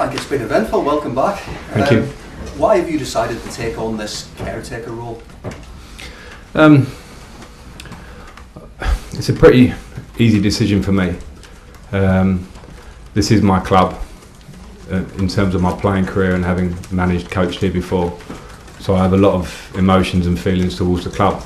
Frank, it's been eventful. Welcome back. Thank you. Why have you decided to take on this caretaker role? It's a pretty easy decision for me. This is my club in terms of my playing career and having coached here before. So I have a lot of emotions and feelings towards the club.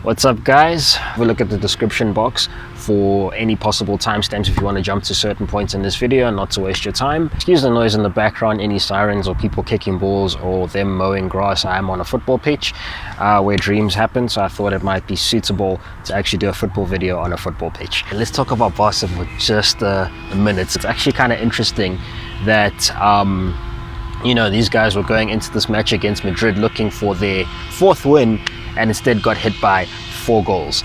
What's up, guys? Have a look at the description box for any possible timestamps if you want to jump to certain points in this video and not to waste your time. Excuse the noise in the background, any sirens or people kicking balls or them mowing grass. I am on a football pitch where dreams happen, so I thought it might be suitable to actually do a football video on a football pitch. And let's talk about Barca for just a minute. It's actually kind of interesting that these guys were going into this match against Madrid looking for their fourth win and instead got hit by 4 goals.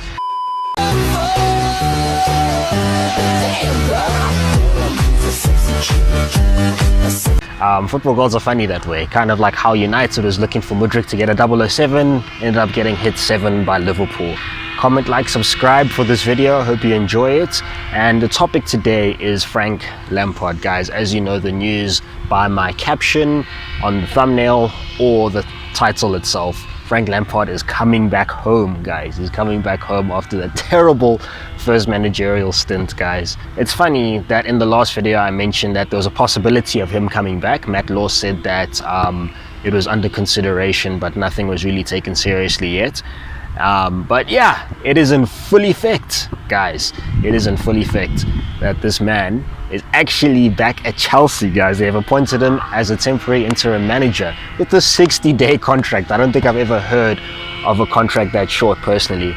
Football goals are funny that way, kind of like how United was looking for Mudryk to get a 007, ended up getting hit 7 by Liverpool. Comment, like, subscribe for this video. Hope you enjoy it. And the topic today is Frank Lampard, guys. As you know the news by my caption on the thumbnail or the title itself, Frank Lampard is coming back home, guys. He's coming back home after the terrible first managerial stint, guys. It's funny that in the last video I mentioned that there was a possibility of him coming back. Matt Law said that it was under consideration, but nothing was really taken seriously yet. But yeah, it is in full effect, guys. It is in full effect that this man is actually back at Chelsea, guys. They have appointed him as a temporary interim manager with a 60-day contract. I don't think I've ever heard of a contract that short personally.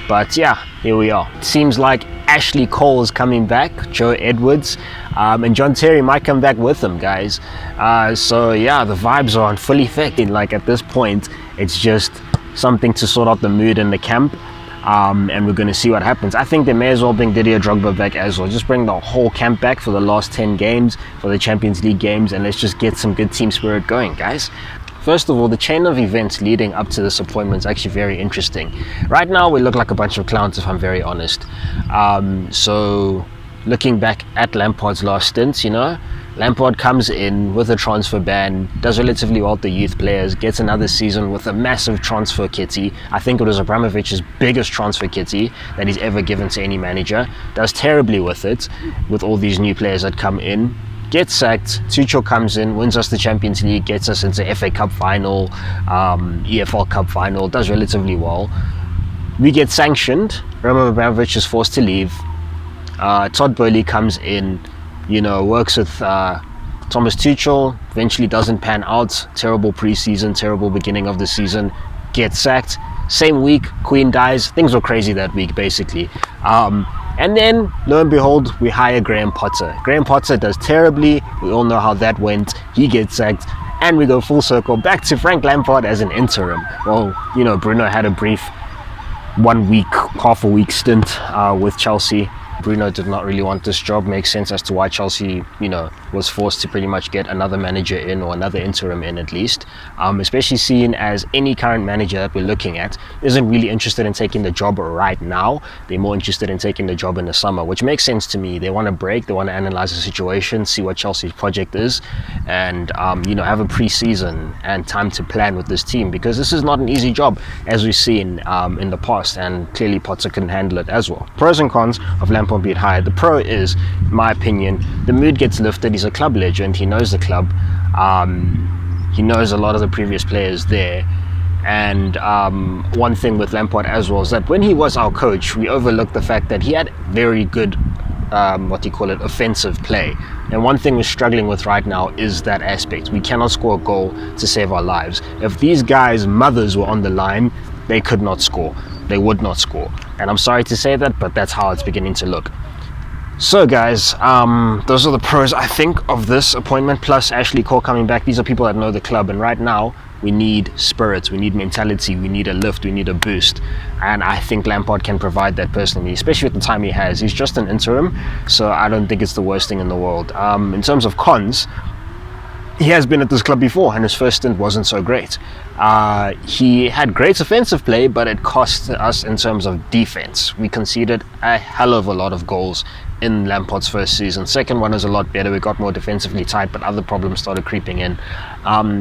But yeah, here we are. It seems like Ashley Cole is coming back, Joe Edwards, and John Terry might come back with him, guys. So yeah, the vibes are on full effect. Like at this point, it's just something to sort out the mood in the camp. And we're going to see what happens. I think they may as well bring Didier Drogba back as well. Just bring the whole camp back for the last 10 games, for the Champions League games, and let's just get some good team spirit going, guys. First of all, the chain of events leading up to this appointment is actually very interesting. Right now, we look like a bunch of clowns, if I'm very honest. So, looking back at Lampard's last stint, Lampard comes in with a transfer ban, does relatively well with the youth players, gets another season with a massive transfer kitty. I think it was Abramovich's biggest transfer kitty that he's ever given to any manager. Does terribly with it, with all these new players that come in. Gets sacked, Tuchel comes in, wins us the Champions League, gets us into FA Cup final, EFL Cup final, does relatively well. We get sanctioned, Roman Abramovich is forced to leave. Todd Boehly comes in, works with Thomas Tuchel, eventually doesn't pan out, terrible preseason, terrible beginning of the season, gets sacked. Same week, Queen dies, things were crazy that week basically. And then, lo and behold, we hire Graham Potter. Graham Potter does terribly, we all know how that went, he gets sacked, and we go full circle back to Frank Lampard as an interim. Well, Bruno had a brief half a week stint with Chelsea. Bruno did not really want this job. Makes sense as to why Chelsea, was forced to pretty much get another manager in, or another interim in at least. Especially seeing as any current manager that we're looking at isn't really interested in taking the job right now. They're more interested in taking the job in the summer, which makes sense to me. They want to break, they want to analyze the situation, see what Chelsea's project is, and have a pre-season and time to plan with this team, because this is not an easy job, as we've seen in the past, and clearly Potter couldn't handle it as well. Pros and cons of Lampard being hired. The pro is, in my opinion, the mood gets lifted. He's a club legend, he knows the club, he knows a lot of the previous players there. And one thing with Lampard as well is that when he was our coach, we overlooked the fact that he had very good offensive play. And one thing we're struggling with right now is that aspect. We cannot score a goal to save our lives. If these guys' mothers were on the line, they could not score. They would not score. And I'm sorry to say that, but that's how it's beginning to look. So guys, those are the pros, I think, of this appointment, plus Ashley Cole coming back. These are people that know the club, and right now we need spirit, we need mentality, we need a lift, we need a boost, and I think Lampard can provide that personally, especially with the time he has. He's just an interim, so I don't think it's the worst thing in the world. In terms of cons, he has been at this club before, and his first stint wasn't so great. He had great offensive play, but it cost us in terms of defense. We conceded a hell of a lot of goals in Lampard's first season. Second one was a lot better. We got more defensively tight, but other problems started creeping in.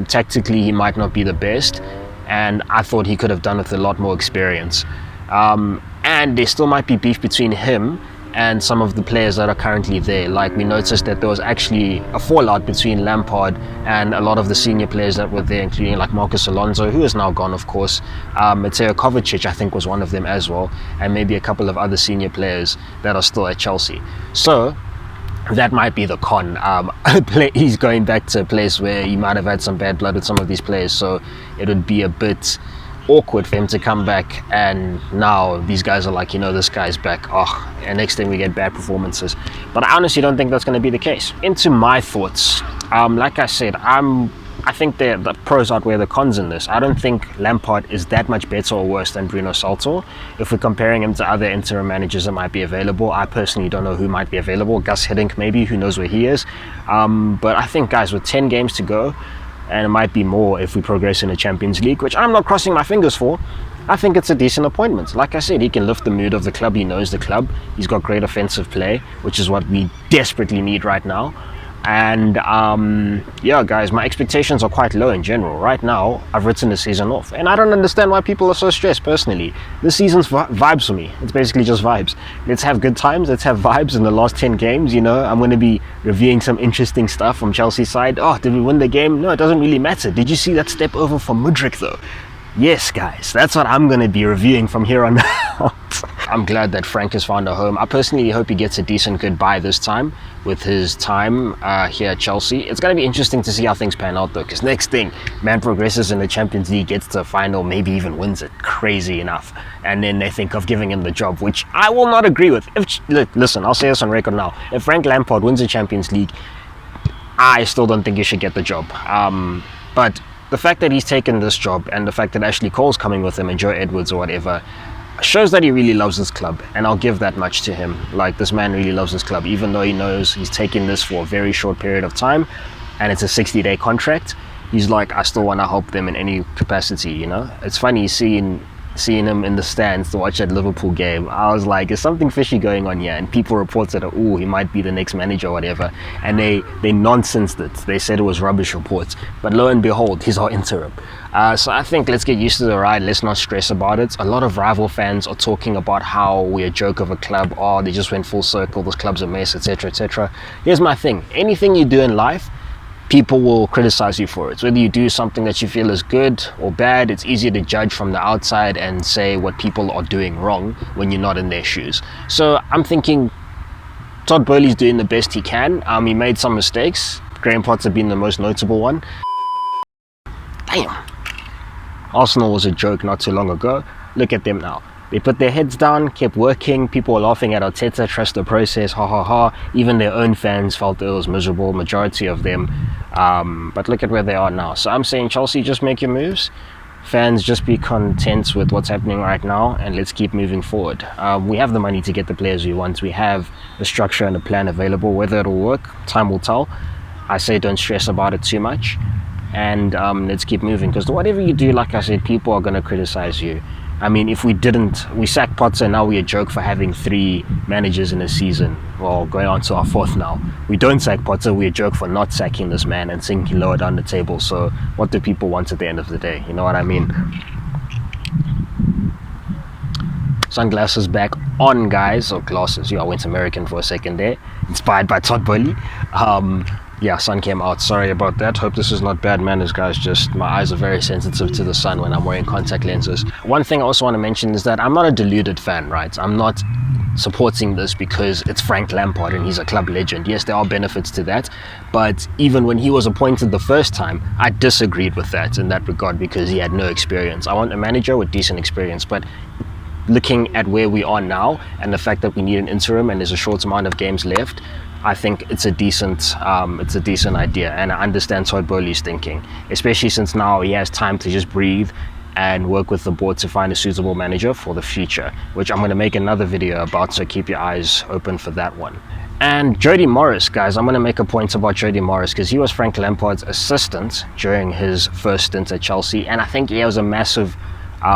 Tactically, he might not be the best, and I thought he could have done with a lot more experience. And there still might be beef between him and some of the players that are currently there. Like, we noticed that there was actually a fallout between Lampard and a lot of the senior players that were there, including like Marcus Alonso, who is now gone, of course. Mateo Kovacic, I think, was one of them as well, and maybe a couple of other senior players that are still at Chelsea. So that might be the con. He's going back to a place where he might have had some bad blood with some of these players, so it would be a bit awkward for him to come back, and now these guys are like, this guy's back, and next thing we get bad performances. But I honestly don't think that's going to be the case. Into my thoughts, like I said, I think the pros outweigh the cons in this. I don't think Lampard is that much better or worse than Bruno Salto. If we're comparing him to other interim managers that might be available, I personally don't know who might be available. Gus Hiddink maybe, who knows where he is. But I think, guys, with 10 games to go, and it might be more if we progress in the Champions League, which I'm not crossing my fingers for, I think it's a decent appointment. Like I said, he can lift the mood of the club. He knows the club. He's got great offensive play, which is what we desperately need right now. And yeah, guys, my expectations are quite low in general. Right now, I've written the season off, and I don't understand why people are so stressed. Personally, this season's vibes for me. It's basically just vibes. Let's have good times. Let's have vibes in the last 10 games. I'm going to be reviewing some interesting stuff from Chelsea's side. Did we win the game? No, it doesn't really matter. Did you see that step over from Mudryk though? Yes, guys, that's what I'm going to be reviewing from here on out. I'm glad that Frank has found a home. I personally hope he gets a decent goodbye this time with his time here at Chelsea. It's going to be interesting to see how things pan out though, because next thing, man progresses in the Champions League, gets to a final, maybe even wins it, crazy enough, and then they think of giving him the job, which I will not agree with. Listen, I'll say this on record now. If Frank Lampard wins the Champions League, I still don't think he should get the job. But the fact that he's taken this job, and the fact that Ashley Cole's coming with him, and Joe Edwards or whatever, shows that he really loves this club, and I'll give that much to him. Like, this man really loves this club, even though he knows he's taking this for a very short period of time, and it's a 60-day contract. He's like, I still want to help them in any capacity. It's funny seeing him in the stands to watch that Liverpool game. I was like, there's something fishy going on here, and people reported, he might be the next manager or whatever, and they nonsensed it. They said it was rubbish reports, but lo and behold, he's our interim. So I think let's get used to the ride. Let's not stress about it. A lot of rival fans are talking about how we're a joke of a club. They just went full circle, this club's a mess, etc, etc. Here's my thing: anything you do in life, people will criticize you for it. Whether you do something that you feel is good or bad, it's easier to judge from the outside and say what people are doing wrong when you're not in their shoes. So I'm thinking Todd Boehly's doing the best he can. He made some mistakes. Graham Potter being the most notable one. Damn. Arsenal was a joke not too long ago. Look at them now. They put their heads down, kept working. People were laughing at Arteta, trust the process, ha ha ha. Even their own fans felt it was miserable, majority of them. But look at where they are now. So I'm saying, Chelsea, just make your moves. Fans, just be content with what's happening right now, and let's keep moving forward. We have the money to get the players we want. We have the structure and the plan available. Whether it'll work, time will tell. I say don't stress about it too much, and let's keep moving, because whatever you do, like I said, people are going to criticize you. I mean, if we sacked Potter, now we're a joke for having 3 managers in a season. Well, going on to our 4th now. We don't sack Potter, we're a joke for not sacking this man and sinking lower down the table. So what do people want at the end of the day? You know what I mean? Sunglasses back on, guys, or glasses. I went American for a second there. Inspired by Todd Boehly. Yeah, sun came out. Sorry about that. Hope this is not bad manners, guys. Just my eyes are very sensitive to the sun when I'm wearing contact lenses. One thing I also want to mention is that I'm not a deluded fan, right? I'm not supporting this because it's Frank Lampard and he's a club legend. Yes, there are benefits to that, but even when he was appointed the first time, I disagreed with that in that regard because he had no experience. I want a manager with decent experience, but looking at where we are now and the fact that we need an interim and there's a short amount of games left, I think it's a decent idea, and I understand Todd Boehly's thinking, especially since now he has time to just breathe and work with the board to find a suitable manager for the future, which I'm going to make another video about, so keep your eyes open for that one. And Jody Morris, guys, I'm going to make a point about Jody Morris because he was Frank Lampard's assistant during his first stint at Chelsea, and I think he was a massive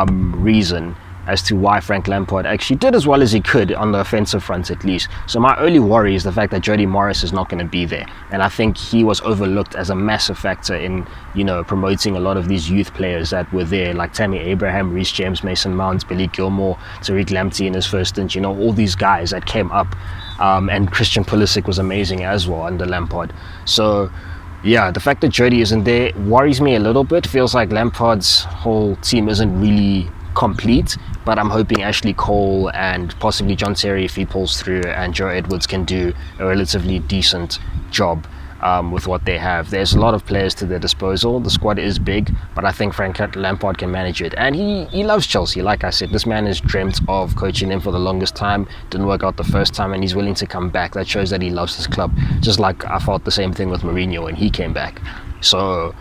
reason as to why Frank Lampard actually did as well as he could on the offensive front at least. So my only worry is the fact that Jody Morris is not going to be there, and I think he was overlooked as a massive factor in, you know, promoting a lot of these youth players that were there, like Tammy Abraham, Reece James, Mason Mount, Billy Gilmore, Tariq Lamptey in his first stint, you know, all these guys that came up, and Christian Pulisic was amazing as well under Lampard. So yeah, the fact that Jody isn't there worries me a little bit. Feels like Lampard's whole team isn't really complete, but I'm hoping Ashley Cole and possibly John Terry, if he pulls through, and Joe Edwards can do a relatively decent job with what they have. There's a lot of players to their disposal. The squad is big, but I think Frank Lampard can manage it. And he loves Chelsea. Like I said, this man has dreamt of coaching them for the longest time. Didn't work out the first time, and he's willing to come back. That shows that he loves his club. Just like I felt the same thing with Mourinho when he came back. So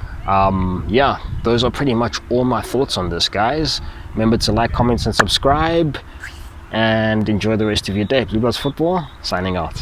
yeah, those are pretty much all my thoughts on this, guys. Remember to like, comment, and subscribe, and enjoy the rest of your day. Blue Bloods Football, signing out.